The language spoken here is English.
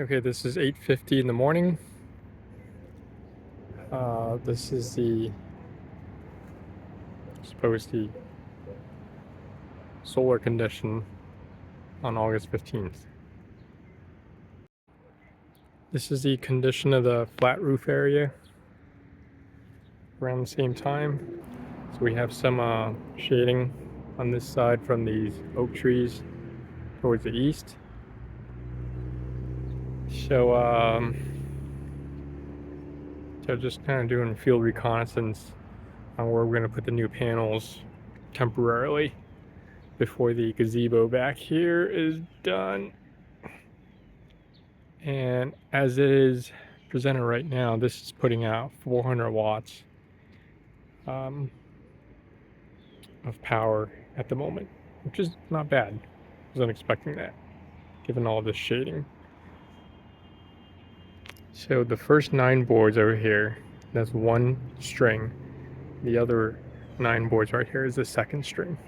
Okay, this is 8:50 in the morning. This is supposed the solar condition on August 15th. This is the condition of the flat roof area around the same time. So we have some shading on this side from these oak trees towards the east. So just kind of doing field reconnaissance on where we're going to put the new panels temporarily before the gazebo back here is done. And as it is presented right now, this is putting out 400 watts of power at the moment, which is not bad. I wasn't expecting that, given all this shading. So the first 9 boards over here, that's one string. The other 9 boards right here is the second string.